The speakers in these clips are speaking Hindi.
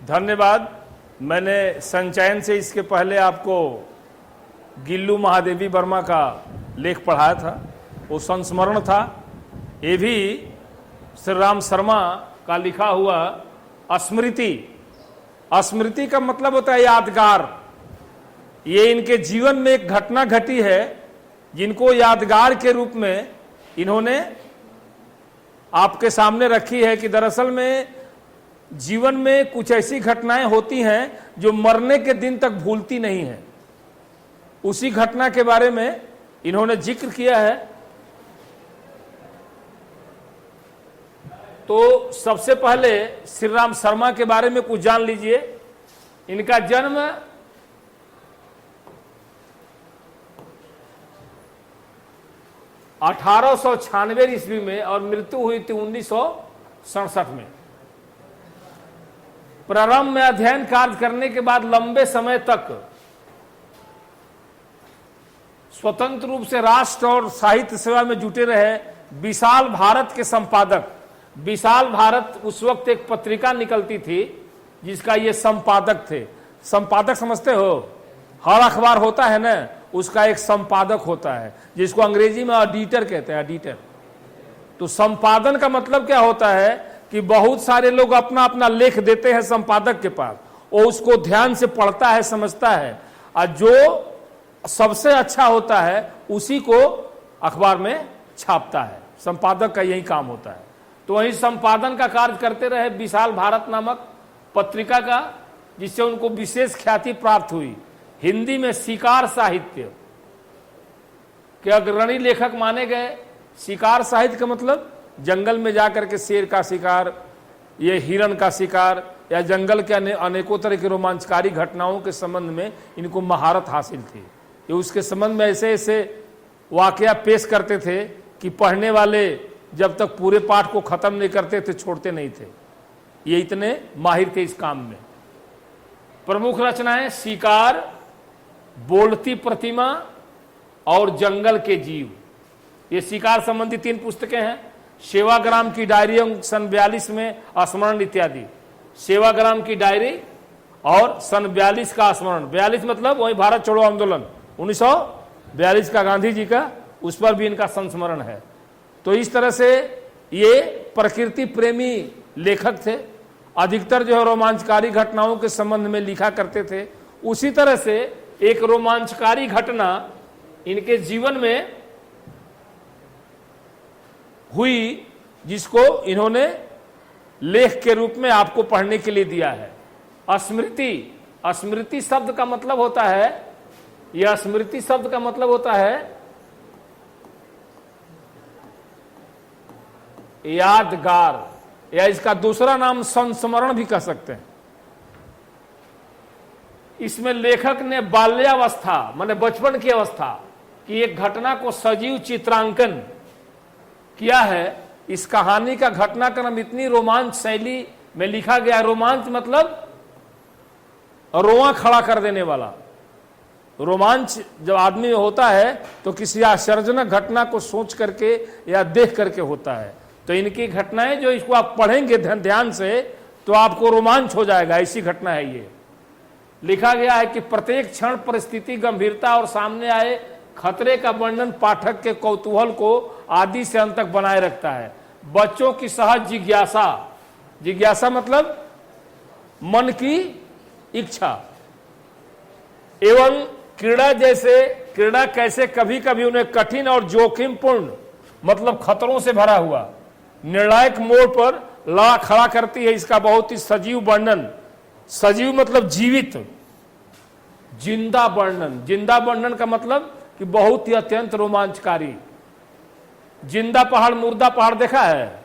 धन्यवाद। मैंने संचयन से इसके पहले आपको गिल्लू महादेवी वर्मा का लेख पढ़ाया था, वो संस्मरण था। ये भी श्री राम शर्मा का लिखा हुआ स्मृति। स्मृति का मतलब होता है यादगार। ये इनके जीवन में एक घटना घटी है जिनको यादगार के रूप में इन्होंने आपके सामने रखी है कि दरअसल में जीवन में कुछ ऐसी घटनाएं होती हैं जो मरने के दिन तक भूलती नहीं है। उसी घटना के बारे में इन्होंने जिक्र किया है। तो सबसे पहले श्री राम शर्मा के बारे में कुछ जान लीजिए। इनका जन्म 1896 ईस्वी में और मृत्यु हुई थी 1967 में। प्रारंभ में अध्ययन कार्य करने के बाद लंबे समय तक स्वतंत्र रूप से राष्ट्र और साहित्य सेवा में जुटे रहे। विशाल भारत के संपादक, विशाल भारत उस वक्त एक पत्रिका निकलती थी जिसका ये संपादक थे। संपादक समझते हो? हर अखबार होता है ना, उसका एक संपादक होता है जिसको अंग्रेजी में एडिटर कहते हैं, एडिटर। तो संपादन का मतलब क्या होता है कि बहुत सारे लोग अपना अपना लेख देते हैं संपादक के पास, वो उसको ध्यान से पढ़ता है, समझता है, और जो सबसे अच्छा होता है उसी को अखबार में छापता है। संपादक का यही काम होता है। तो वही संपादन का कार्य करते रहे विशाल भारत नामक पत्रिका का, जिससे उनको विशेष ख्याति प्राप्त हुई। हिंदी में शिकार साहित्य के अग्रणी लेखक माने गए। शिकार साहित्य का मतलब जंगल में जाकर के शेर का शिकार, ये हिरण का शिकार, या जंगल के अनेकों तरह की रोमांचकारी घटनाओं के संबंध में इनको महारत हासिल थी। ये उसके संबंध में ऐसे ऐसे वाकया पेश करते थे कि पढ़ने वाले जब तक पूरे पाठ को खत्म नहीं करते थे छोड़ते नहीं थे। ये इतने माहिर थे इस काम में। प्रमुख रचनाएं शिकार, बोलती प्रतिमा और जंगल के जीव। ये शिकार संबंधी 3 पुस्तकें हैं। सेवाग्राम की डायरी सन 42 में स्मरण इत्यादि। सेवाग्राम की डायरी और सन 42 का स्मरण। 42 मतलब वही भारत छोड़ो आंदोलन 1942 का गांधी जी का, उस पर भी इनका संस्मरण है। तो इस तरह से ये प्रकृति प्रेमी लेखक थे। अधिकतर जो है रोमांचकारी घटनाओं के संबंध में लिखा करते थे। उसी तरह से एक रोमांचकारी घटना इनके जीवन में हुई जिसको इन्होंने लेख के रूप में आपको पढ़ने के लिए दिया है। स्मृति। स्मृति शब्द का मतलब होता है, यह स्मृति शब्द का मतलब होता है यादगार, या इसका दूसरा नाम संस्मरण भी कह सकते हैं। इसमें लेखक ने बाल्यावस्था माने बचपन की अवस्था की एक घटना को सजीव चित्रांकन किया है। इस कहानी का घटनाक्रम इतनी रोमांच शैली में लिखा गया। रोमांच मतलब रोआ खड़ा कर देने वाला। रोमांच जब आदमी में होता है तो किसी आश्चर्यजनक घटना को सोच करके या देख करके होता है। तो इनकी घटनाएं जो इसको आप पढ़ेंगे ध्यान से तो आपको रोमांच हो जाएगा। ऐसी घटना है ये। लिखा गया है कि प्रत्येक क्षण परिस्थिति गंभीरता और सामने आए खतरे का वर्णन पाठक के कौतूहल को आदि से अंत तक बनाए रखता है। बच्चों की सहज जिज्ञासा, जिज्ञासा मतलब मन की इच्छा, एवं क्रीड़ा जैसे क्रीड़ा कैसे कभी कभी उन्हें कठिन और जोखिमपूर्ण मतलब खतरों से भरा हुआ निर्णायक मोड़ पर ला खड़ा करती है। इसका बहुत ही सजीव वर्णन। सजीव मतलब जीवित, जिंदा वर्णन। जिंदा वर्णन का मतलब कि बहुत ही अत्यंत रोमांचकारी। जिंदा पहाड़, मुर्दा पहाड़ देखा है?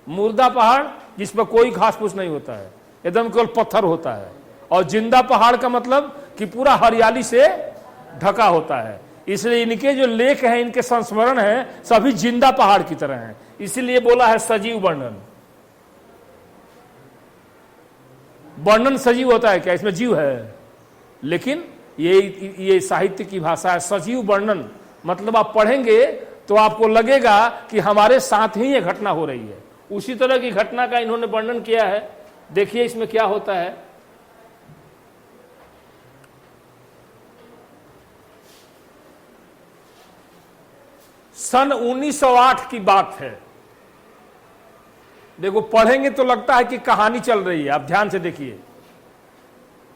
मुर्दा पहाड़ जिस पर कोई घास फूस नहीं होता है, एकदम केवल पत्थर होता है। और जिंदा पहाड़ का मतलब कि पूरा हरियाली से ढका होता है। इसलिए इनके जो लेख हैं, इनके संस्मरण हैं, सभी जिंदा पहाड़ की तरह हैं। इसीलिए बोला है सजीव वर्णन। वर्णन सजीव होता है क्या? इसमें जीव है, लेकिन ये साहित्य की भाषा है। सजीव वर्णन मतलब आप पढ़ेंगे तो आपको लगेगा कि हमारे साथ ही ये घटना हो रही है। उसी तरह की घटना का इन्होंने वर्णन किया है। देखिए इसमें क्या होता है। सन 1908 की बात है। देखो पढ़ेंगे तो लगता है कि कहानी चल रही है, आप ध्यान से देखिए।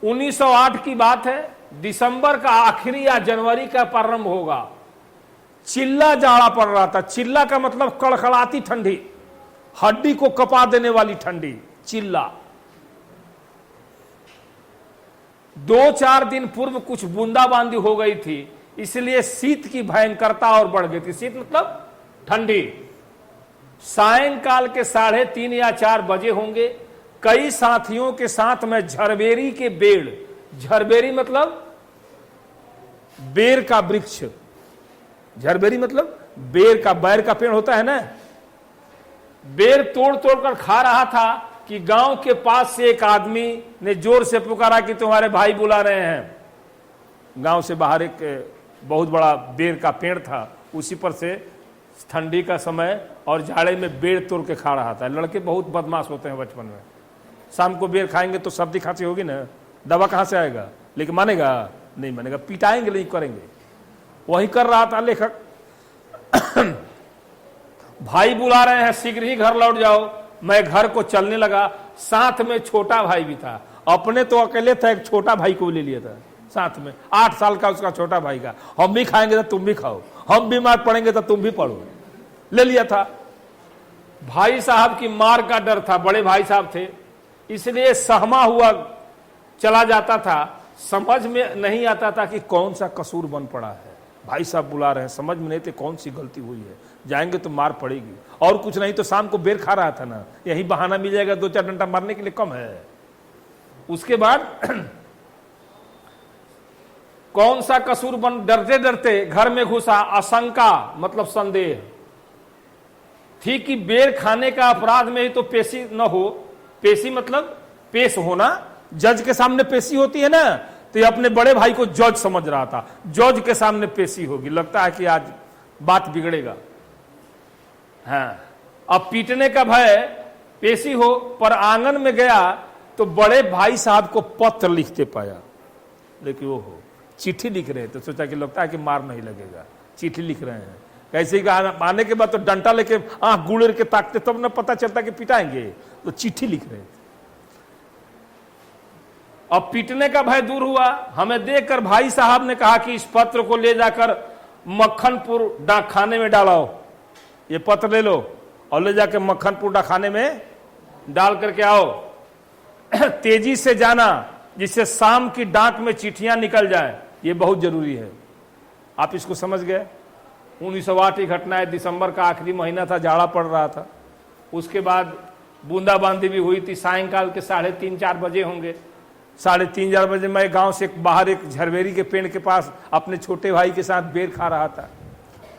1908 की बात है, दिसंबर का आखिरी या जनवरी का प्रारंभ होगा। चिल्ला जाड़ा पड़ रहा था। चिल्ला का मतलब कड़कड़ाती ठंडी, हड्डी को कपा देने वाली ठंडी, चिल्ला। 2-4 दिन पूर्व कुछ बूंदाबांदी हो गई थी, इसलिए शीत की भयंकरता और बढ़ गई थी। शीत मतलब ठंडी। सायंकाल के 3:30 या 4 बजे होंगे। कई साथियों के साथ मैं झरबेरी के पेड़, झरबेरी मतलब बेर का वृक्ष, झरबेरी मतलब बेर का, बैर का पेड़ होता है ना, बेर तोड़ तोड़ कर खा रहा था कि गांव के पास से एक आदमी ने जोर से पुकारा कि तुम्हारे भाई बुला रहे हैं। गांव से बाहर एक बहुत बड़ा बेर का पेड़ था, उसी पर से ठंडी का समय और जाड़े में बेर तोड़ के खा रहा था। लड़के बहुत बदमाश होते हैं बचपन में। शाम को बेर खाएंगे तो सर्दी खांसी होगी ना, दवा कहां से आएगा? लेकिन मानेगा नहीं, मानेगा, पिटाएंगे नहीं करेंगे। वही कर रहा था लेखक। भाई बुला रहे हैं, शीघ्र ही घर लौट जाओ। मैं घर को चलने लगा, साथ में छोटा भाई भी था। अपने तो अकेले था, एक छोटा भाई को ले लिया था साथ में, 8 साल का उसका छोटा भाई का। हम भी खाएंगे तो तुम भी खाओ, हम बीमार पड़ेंगे तो तुम भी पढ़ो, ले लिया था। भाई साहब की मार का डर था, बड़े भाई साहब थे, इसलिए सहमा हुआ चला जाता था। समझ में नहीं आता था कि कौन सा कसूर बन पड़ा है। भाई साहब बुला रहे हैं, समझ में नहीं थे कौन सी गलती हुई है, जाएंगे तो मार पड़ेगी। और कुछ नहीं तो शाम को बेर खा रहा था ना, यही बहाना मिल जाएगा 2-4 डंडा मारने के लिए, कम है। उसके बाद कौन सा कसूर बन, डरते डरते घर में घुसा। आशंका मतलब संदेह थी कि बेर खाने का अपराध में ही तो पेशी न हो। पेशी मतलब पेश होना, जज के सामने पेशी होती है ना, तो ये अपने बड़े भाई को जज समझ रहा था। जज के सामने पेशी होगी, लगता है कि आज बात बिगड़ेगा। हाँ, अब पीटने का भय, पेशी हो। पर आंगन में गया तो बड़े भाई साहब को पत्र लिखते पाया, लेकिन वो हो चिट्ठी लिख रहे थे। तो सोचा कि लगता है कि मार नहीं लगेगा, चिट्ठी लिख रहे हैं। कैसे ही आने के बाद तो डंटा लेके आंख गुड़ेर के ताकते, तब न पता चलता कि पिटाएंगे, तो चिट्ठी लिख रहे थे। अब पीटने का भय दूर हुआ। हमें देखकर भाई साहब ने कहा कि इस पत्र को ले जाकर मक्खनपुर डाकखाने में डालो। ये पत्र ले लो और ले जाकर मक्खनपुर डाकखाने में डाल करके आओ। तेजी से जाना, जिससे शाम की डाक में चिट्ठियां निकल जाए, ये बहुत जरूरी है। आप इसको समझ गए। 1908 की घटना है, दिसंबर का आखिरी महीना था, जाड़ा पड़ रहा था। उसके बाद बूंदाबांदी भी हुई थी। सायंकाल के 3:30-4 बजे होंगे। 3:30-4 बजे मैं गांव से बाहर एक झरबेरी के पेड़ के पास अपने छोटे भाई के साथ बेर खा रहा था।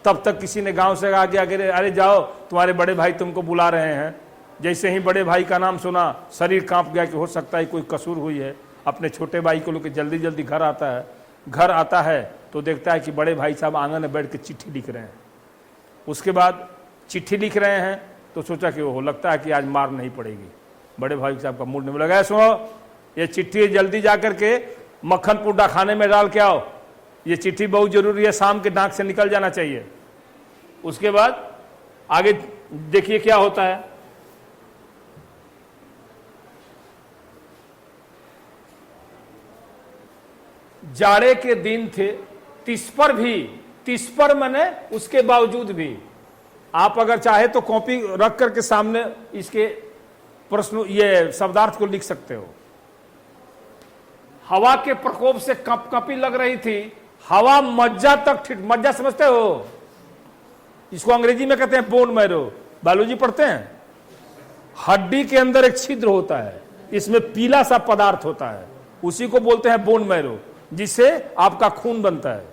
तब तक किसी ने गांव से आगे आगे, अरे जाओ तुम्हारे बड़े भाई तुमको बुला रहे हैं। जैसे ही बड़े भाई का नाम सुना, शरीर कांप गया कि हो सकता है कोई कसूर हुई है। अपने छोटे भाई को लेकर जल्दी जल्दी घर आता है। घर आता है तो देखता है कि बड़े भाई साहब आंगन में बैठ के चिट्ठी लिख रहे हैं। उसके बाद चिट्ठी लिख रहे हैं तो सोचा कि वो लगता है कि आज मार नहीं पड़ेगी। बड़े भाई साहब का मूड नहीं लगा, सुनो ये चिट्ठी जल्दी जाकर के मक्खनपुर डाकखाने में डाल के आओ, ये चिट्ठी बहुत जरूरी है, शाम के डाक से निकल जाना चाहिए। उसके बाद आगे देखिए क्या होता है। जाड़े के दिन थे, तिस पर मैंने उसके बावजूद भी आप अगर चाहे तो कॉपी रख करके सामने इसके प्रश्न, ये शब्दार्थ को लिख सकते हो। हवा के प्रकोप से कंपकंपी लग रही थी। हवा मज्जा तक, मज्जा समझते हो, इसको अंग्रेजी में कहते हैं बोन मैरो, बायोलॉजी पढ़ते हैं। हड्डी के अंदर एक छिद्र होता है, इसमें पीला सा पदार्थ होता है, उसी को बोलते हैं बोन मैरो, जिससे आपका खून बनता है।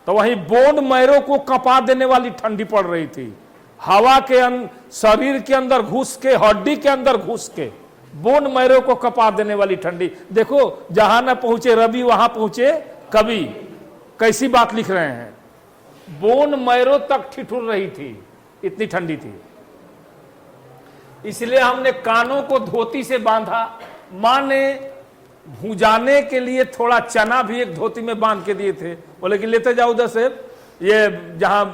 तो वही बोन मैरो को कपा देने वाली ठंडी पड़ रही थी। हवा के शरीर के अंदर घुस के, हड्डी के अंदर घुस के बोन मैरो को कपा देने वाली ठंडी। देखो जहां न पहुंचे रवि वहां पहुंचे कवि, कैसी बात लिख रहे हैं। बोन मैरो तक ठिठुर रही थी, इतनी ठंडी थी। इसलिए हमने कानों को धोती से बांधा। मां ने भुजाने के लिए थोड़ा चना भी एक धोती में बांध के दिए थे। बोले कि लेते जाओ उधर से, ये जहां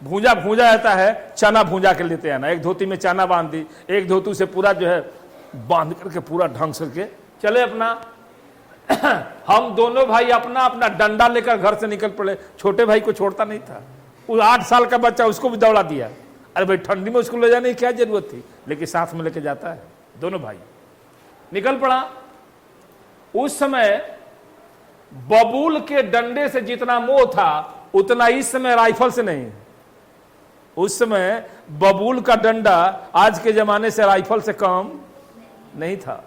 भूंजा भूंजा रहता है, चना भूंजा के लेते आना, एक धोती में चना बांध दी, एक धोती से पूरा जो है बांध करके पूरा ढंग करके चले अपना। हम दोनों भाई अपना अपना डंडा लेकर घर से निकल पड़े। छोटे भाई को छोड़ता नहीं था, वो 8 साल का बच्चा, उसको भी दौड़ा दिया। अरे भाई ठंडी में उसको ले जाने की क्या जरूरत थी, लेकिन साथ में लेके जाता है। दोनों भाई निकल पड़ा। उस समय बबूल के डंडे से जितना मोह था उतना इस समय राइफल से नहीं। उस समय बबूल का डंडा आज के जमाने से राइफल से कम नहीं था।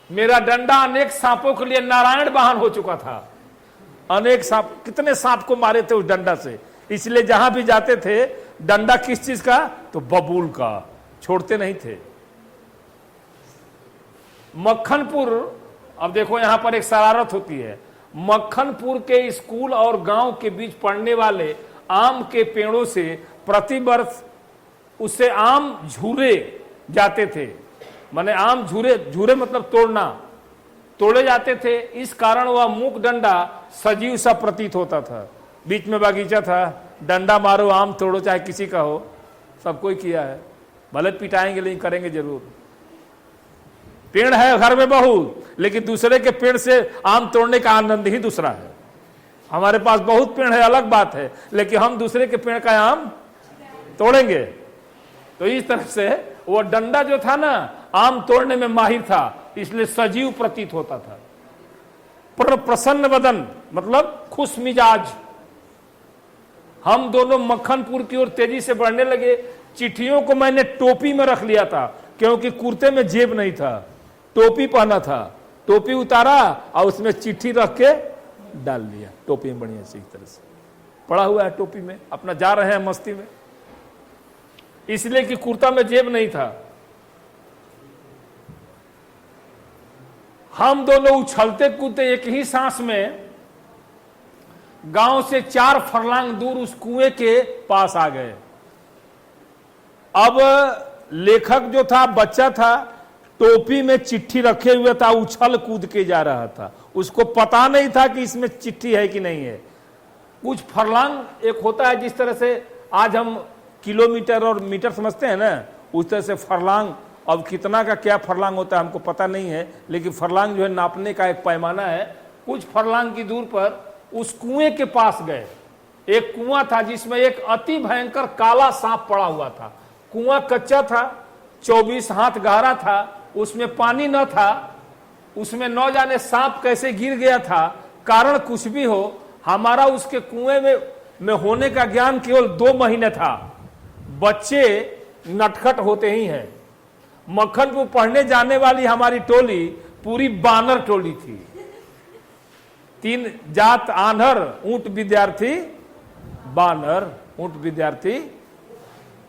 मेरा डंडा अनेक सांपों के लिए नारायण वाहन हो चुका था। अनेक सांप, कितने सांप को मारे थे उस डंडा से। इसलिए जहां भी जाते थे, डंडा किस चीज का, तो बबूल का, छोड़ते नहीं थे। मक्खनपुर, अब देखो यहां पर एक शरारत होती है। मक्खनपुर के स्कूल और गांव के बीच पड़ने वाले आम के पेड़ों से प्रतिवर्ष उससे आम झूरे जाते थे। माने आम झूरे मतलब तोड़े जाते थे। इस कारण वह मुक डंडा सजीव सा प्रतीत होता था। बीच में बागीचा था, डंडा मारो आम तोड़ो, चाहे किसी का हो, सब कोई किया है। भले पिटाएंगे लेकिन करेंगे जरूर। पेड़ है घर में बहुत, लेकिन दूसरे के पेड़ से आम तोड़ने का आनंद ही दूसरा है। हमारे पास बहुत पेड़ है, अलग बात है, लेकिन हम दूसरे के पेड़ का आम तोड़ेंगे। तो इस तरह से वो डंडा जो था ना, आम तोड़ने में माहिर था, इसलिए सजीव प्रतीत होता था। प्रसन्न बदन मतलब खुश मिजाज। हम दोनों मक्खनपुर की ओर तेजी से बढ़ने लगे। चिट्ठियों को मैंने टोपी में रख लिया था, क्योंकि कुर्ते में जेब नहीं था, टोपी पहना था। टोपी उतारा और उसमें चिट्ठी रख के डाल लिया टोपी में, बढ़िया सी तरह से पड़ा हुआ है टोपी में। अपना जा रहे हैं मस्ती में, इसलिए कि कुर्ता में जेब नहीं था। हम दोनों उछलते कूदते एक ही सांस में गांव से 4 फरलांग दूर उस कुएं के पास आ गए। अब लेखक जो था, बच्चा था, टोपी में चिट्ठी रखे हुए था, उछल कूद के जा रहा था। उसको पता नहीं था कि इसमें चिट्ठी है कि नहीं है। कुछ फरलांग एक होता है, जिस तरह से आज हम किलोमीटर और मीटर समझते हैं ना, उस तरह से फरलांग। अब कितना का क्या फरलांग होता है हमको पता नहीं है, लेकिन फरलांग जो है नापने का एक पैमाना है। कुछ फरलांग की दूर पर उस कुएं के पास गए। एक कुआं था जिसमें एक अति भयंकर काला सांप पड़ा हुआ था। कुआं कच्चा था, 24 हाथ गहरा था, उसमें पानी न था। उसमें न जाने सांप कैसे गिर गया था, कारण कुछ भी हो, हमारा उसके कुएं में होने का ज्ञान केवल 2 महीने था। बच्चे नटखट होते ही हैं। मक्खनपुर पढ़ने जाने वाली हमारी टोली पूरी बानर टोली थी। 3 जात आन्हर, ऊंट विद्यार्थी, बानर, ऊंट विद्यार्थी।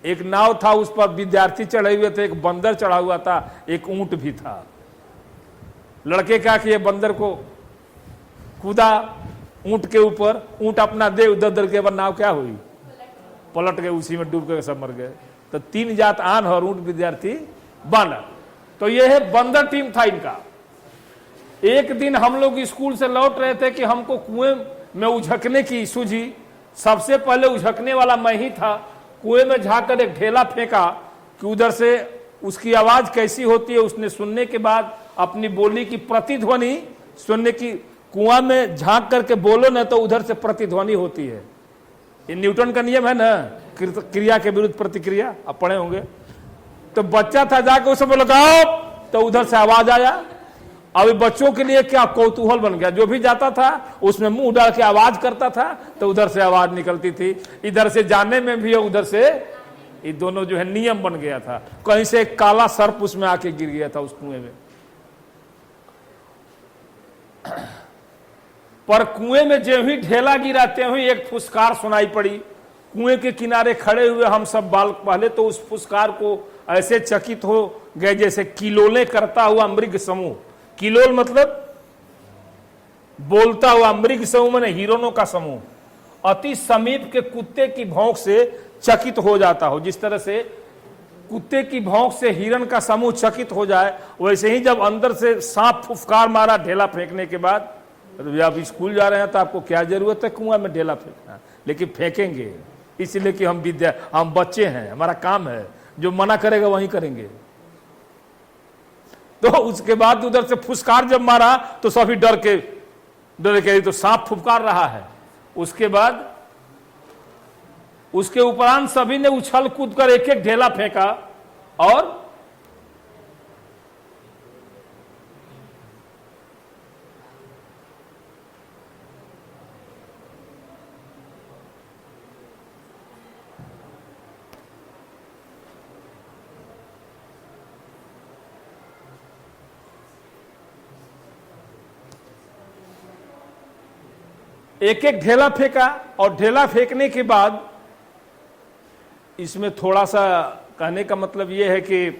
एक नाव था, उस पर विद्यार्थी चढ़े हुए थे, एक बंदर चढ़ा हुआ था, एक ऊंट भी था। लड़के क्या किए, बंदर को कूदा ऊंट के ऊपर, ऊंट अपना दे उधर के बाद नाव क्या हुई, पलट गए, उसी में डूब के सब मर गए। तो 3 जात आन्हर और ऊंट विद्यार्थी बानर। तो यह है बंदर टीम था इनका। एक दिन हम लोग स्कूल से लौट रहे थे कि हमको कुएं में उझकने की सूझी। सबसे पहले उझकने वाला मैं ही था। कुएं में झांककर एक ढेला फेंका कि उधर से उसकी आवाज कैसी होती है। उसने सुनने के बाद अपनी बोली की प्रतिध्वनि सुनने की, कुआं में झांक करके बोलो ना तो उधर से प्रतिध्वनि होती है। ये न्यूटन का नियम है ना, क्रिया के विरुद्ध प्रतिक्रिया, आप पढ़े होंगे। तो बच्चा था, जाके उसे बोला तो उधर से आवाज आया। अब बच्चों के लिए क्या कौतूहल बन गया, जो भी जाता था उसमें मुंह डाल के आवाज करता था तो उधर से आवाज निकलती थी। इधर से जाने में भी और उधर से, ये दोनों जो है नियम बन गया था। कहीं से एक काला सर्प उसमें आके गिर गया था उस कुएं में। पर कुएं में जो ही ढेला गिराते हुए एक फुसकार सुनाई पड़ी। कुएं के किनारे खड़े हुए हम सब बाल पहले तो उस फुसकार को ऐसे चकित हो गए जैसे किलोले करता हुआ मृग समूह। किलोल मतलब बोलता हुआ, मृग समूह माने हिरणों का समूह। अति समीप के कुत्ते की भौंक से चकित हो जाता हो। जिस तरह से कुत्ते की भौंक से हिरण का समूह चकित हो जाए, वैसे ही जब अंदर से सांप फुफकार मारा ढेला फेंकने के बाद, तो आप स्कूल जा रहे हैं तो आपको क्या जरूरत है कुआं में ढेला फेंकना, लेकिन फेंकेंगे इसलिए कि हम बच्चे हैं, हमारा काम है, जो मना करेगा वही करेंगे। तो उसके बाद उधर से फुसकार जब मारा तो सभी डर के तो सांप फुफकार रहा है। उसके बाद उसके उपरांत सभी ने उछल कूद कर एक एक ढेला फेंका और एक एक ढेला फेंका। और ढेला फेंकने के बाद इसमें थोड़ा सा कहने का मतलब यह है कि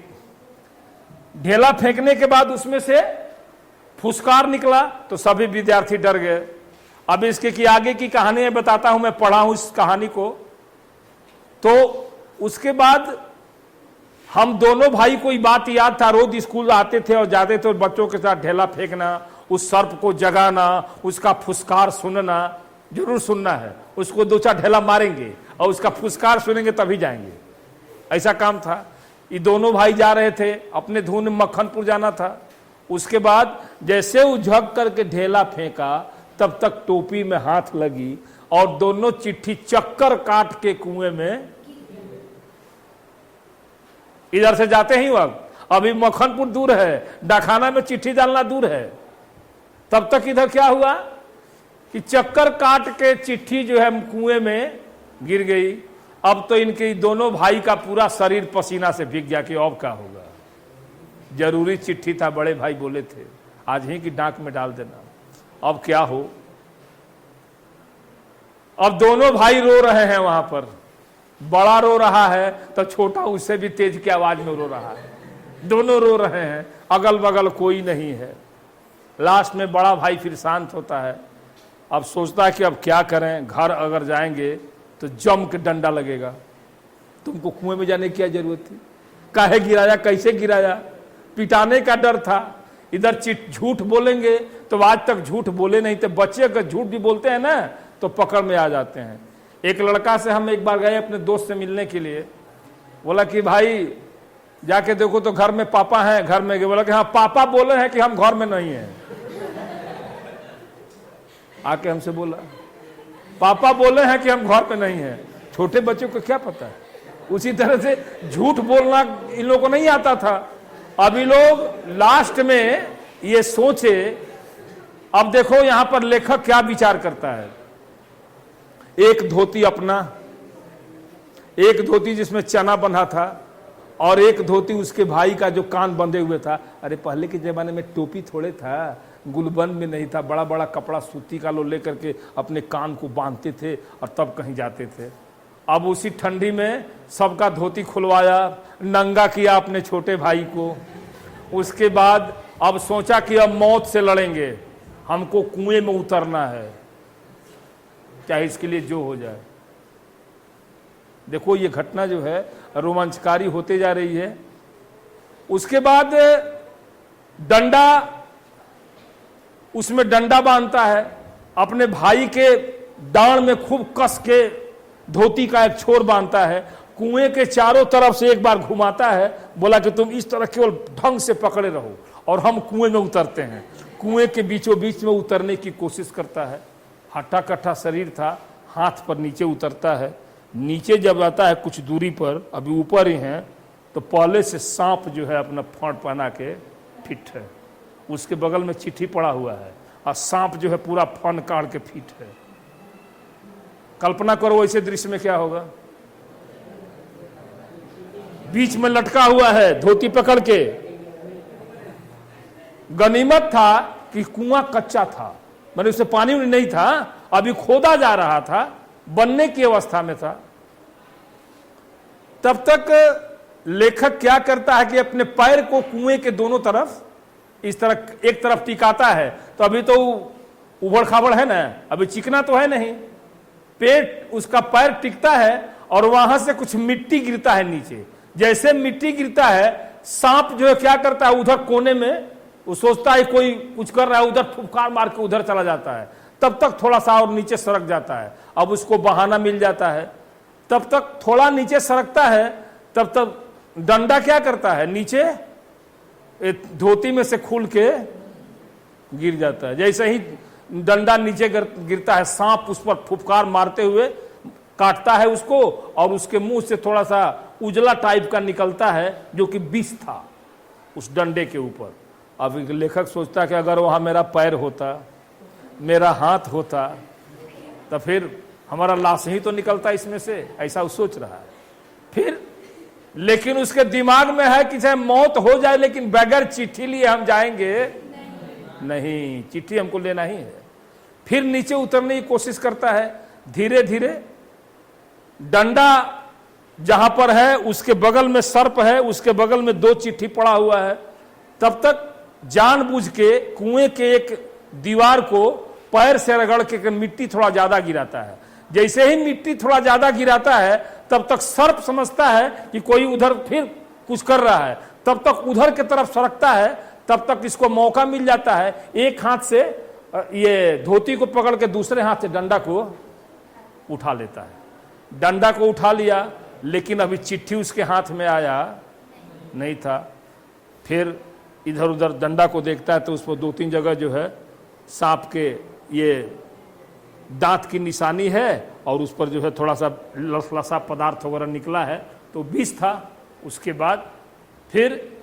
ढेला फेंकने के बाद उसमें से फुसकार निकला तो सभी विद्यार्थी डर गए। अब इसके की आगे की कहानी बताता हूं, मैं पढ़ा हूं इस कहानी को। तो उसके बाद हम दोनों भाई को ये बात याद था, रोज स्कूल आते थे और जाते थे, बच्चों के साथ ढेला फेंकना, उस सर्प को जगाना, उसका फुसकार सुनना, जरूर सुनना है, उसको दो चार ढेला मारेंगे और उसका फुसकार सुनेंगे तभी जाएंगे, ऐसा काम था। ये दोनों भाई जा रहे थे, अपने धुन में मक्खनपुर जाना था। उसके बाद जैसे उझक करके ढेला फेंका तब तक टोपी में हाथ लगी और दोनों चिट्ठी चक्कर काट के कुएं में, इधर से जाते ही वक्त, अभी मक्खनपुर दूर है, डाखाना में चिट्ठी डालना दूर है, तब तक इधर क्या हुआ कि चक्कर काट के चिट्ठी जो है कुएं में गिर गई। अब तो इनके दोनों भाई का पूरा शरीर पसीना से भीग गया कि अब क्या होगा। जरूरी चिट्ठी था, बड़े भाई बोले थे आज ही की डाक में डाल देना, अब क्या हो। अब दोनों भाई रो रहे हैं वहां पर, बड़ा रो रहा है तो छोटा उससे भी तेज की आवाज में रो रहा है, दोनों रो रहे हैं, अगल बगल कोई नहीं है। लास्ट में बड़ा भाई फिर शांत होता है, अब सोचता है कि अब क्या करें, घर अगर जाएंगे तो जम के डंडा लगेगा, तुमको कुएं में जाने की क्या जरूरत थी, काहे गिराया, कैसे गिराया, पिटाने का डर था। इधर झूठ बोलेंगे तो आज तक झूठ बोले नहीं थे, बच्चे अगर झूठ भी बोलते हैं ना तो पकड़ में आ जाते हैं। एक लड़का से हम एक बार गए अपने दोस्त से मिलने के लिए, बोला कि भाई जाके देखो तो घर में पापा हैं, घर में गए, बोला कि हाँ पापा बोले हैं कि हम घर में नहीं हैं। आके हमसे बोला पापा बोले हैं कि हम घर पे नहीं हैं। छोटे बच्चों को क्या पता है। उसी तरह से झूठ बोलना इन लोगों को नहीं आता था। अभी लोग लास्ट में ये सोचे, अब देखो यहां पर लेखक क्या विचार करता है, एक धोती अपना, एक धोती जिसमें चना बंधा था और एक धोती उसके भाई का जो कान बंधे हुए था। अरे पहले के जमाने में टोपी थोड़े था, गुलबंद में नहीं था, बड़ा बड़ा कपड़ा सूती का लो लेकर के अपने कान को बांधते थे और तब कहीं जाते थे। अब उसी ठंडी में सबका धोती खुलवाया, नंगा किया अपने छोटे भाई को। उसके बाद अब सोचा कि अब मौत से लड़ेंगे, हमको कुएं में उतरना है, चाहे इसके लिए जो हो जाए। देखो ये घटना जो है रोमांचकारी होते जा रही है। उसके बाद डंडा, उसमें डंडा बांधता है, अपने भाई के डांड में खूब कस के धोती का एक छोर बांधता है, कुएं के चारों तरफ से एक बार घुमाता है, बोला कि तुम इस तरह केवल ढंग से पकड़े रहो और हम कुएं में उतरते हैं। कुएं के बीचों बीच में उतरने की कोशिश करता है, हट्टा कट्टा शरीर था, हाथ पर नीचे उतरता है। नीचे जब आता है कुछ दूरी पर, अभी ऊपर ही हैं, तो पहले से सांप जो है अपना फाड़ पहना के फिट है, उसके बगल में चिट्ठी पड़ा हुआ है और सांप जो है पूरा फन काट के फिट है। कल्पना करो ऐसे दृश्य में क्या होगा। बीच में लटका हुआ है धोती पकड़ के। गनीमत था कि कुआं कच्चा था, मैंने उससे पानी नहीं था, अभी खोदा जा रहा था, बनने की अवस्था में था। तब तक लेखक क्या करता है कि अपने पैर को कुएं के दोनों तरफ इस तरह एक तरफ टिकाता है, तो अभी तो उबड़ खाबड़ है ना, अभी चिकना तो है नहीं, पेट उसका पैर टिकता है और वहां से कुछ मिट्टी गिरता है नीचे। जैसे मिट्टी गिरता है, सांप जो है क्या करता है, उधर कोने में वो सोचता है कोई कुछ कर रहा है, उधर फुफकार मार के उधर चला जाता है, तब तक थोड़ा सा और नीचे सरक जाता है। अब उसको बहाना मिल जाता है, तब तक थोड़ा नीचे सरकता है, तब तक डंडा क्या करता है, नीचे धोती में से खुल के गिर जाता है। जैसे ही डंडा नीचे गिरता है, सांप उस पर फुफकार मारते हुए काटता है उसको, और उसके मुंह से थोड़ा सा उजला टाइप का निकलता है जो कि विष था उस डंडे के ऊपर। अब लेखक सोचता कि अगर वहां मेरा पैर होता, मेरा हाथ होता, तो फिर हमारा लाश ही तो निकलता इसमें से, ऐसा वो सोच रहा है। फिर लेकिन उसके दिमाग में है कि चाहे मौत हो जाए लेकिन बगैर चिट्ठी लिए हम जाएंगे नहीं, चिट्ठी हमको लेना ही है। फिर नीचे उतरने की कोशिश करता है, धीरे धीरे डंडा जहां पर है उसके बगल में सर्प है, उसके बगल में 2 चिट्ठी पड़ा हुआ है। तब तक जानबूझ के कुएं के एक दीवार को पैर से रगड़ के मिट्टी थोड़ा ज्यादा गिराता है। जैसे ही मिट्टी थोड़ा ज्यादा गिराता है, तब तक सर्प समझता है कि कोई उधर फिर कुछ कर रहा है, तब तक उधर की तरफ सरकता है। तब तक इसको मौका मिल जाता है, एक हाथ से ये धोती को पकड़ के दूसरे हाथ से डंडा को उठा लेता है। डंडा को उठा लिया, लेकिन अभी चिट्ठी उसके हाथ में आया नहीं था। फिर इधर उधर डंडा को देखता है तो उस पर 2-3 जगह जो है सांप के ये दांत की निशानी है, और उस पर जो है थोड़ा सा लसलसा पदार्थ वगैरह निकला है, तो विष था। उसके बाद फिर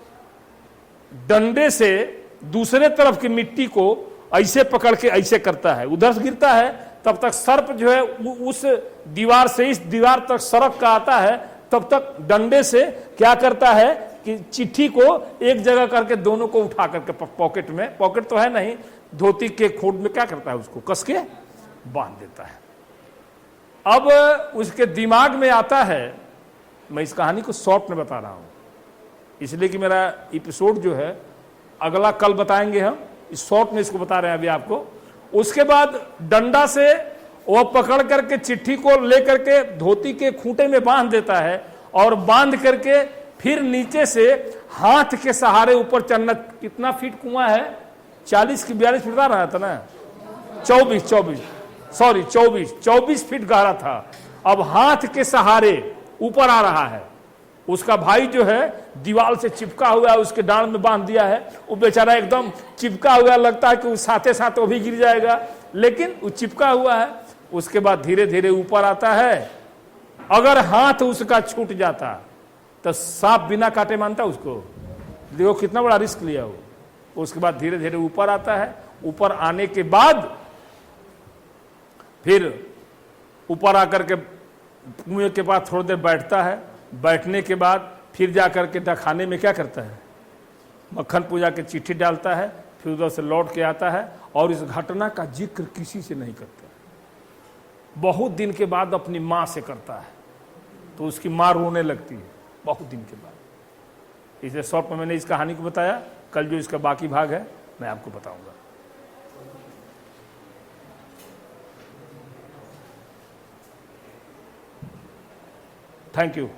डंडे से दूसरे तरफ की मिट्टी को ऐसे पकड़ के ऐसे करता है, उधर से गिरता है। तब तक सर्प जो है उस दीवार से इस दीवार तक सरक का आता है। तब तक डंडे से क्या करता है कि चिट्ठी को एक जगह करके दोनों को उठा करके पॉकेट में, पॉकेट तो है नहीं, धोती के खोट में क्या करता है, उसको कस के बांध देता है। अब उसके दिमाग में आता है, मैं इस कहानी को शॉर्ट में बता रहा हूं इसलिए कि मेरा एपिसोड जो है अगला कल बताएंगे हम, इस शॉर्ट में इसको बता रहे हैं अभी आपको। उसके बाद डंडा से वह पकड़ करके चिट्ठी को लेकर के धोती के खूंटे में बांध देता है, और बांध करके फिर नीचे से हाथ के सहारे ऊपर चढ़ना। कितना फीट कुआं है, 40 की 42 फीट बता रहा था ना, 24 फीट गहरा था। अब हाथ के सहारे ऊपर आ रहा है। उसका भाई जो है दीवार से चिपका हुआ है, उसके डांड में बांध दिया है। वो बेचारा एकदम चिपका हुआ, लगता है कि उस साथे साथ वो भी गिर जाएगा, लेकिन वो चिपका हुआ है। उसके बाद धीरे धीरे ऊपर आता है। अगर हाथ उसका छूट जाता तो सांप बिना काटे मानता उसको। देखो कितना बड़ा रिस्क लिया वो। उसके बाद धीरे धीरे ऊपर आता है। ऊपर आने के बाद फिर ऊपर आकर के कुएं के पास थोड़ी देर बैठता है। बैठने के बाद फिर जाकर के खाने में क्या करता है, मक्खन पूजा के चिट्ठी डालता है। फिर उधर से लौट के आता है, और इस घटना का जिक्र किसी से नहीं करता। बहुत दिन के बाद अपनी माँ से करता है, तो उसकी माँ रोने लगती है बहुत दिन के बाद। इसलिए शॉर्ट में मैंने इस कहानी को बताया। कल जो इसका बाकी भाग है मैं आपको बताऊंगा। Thank you.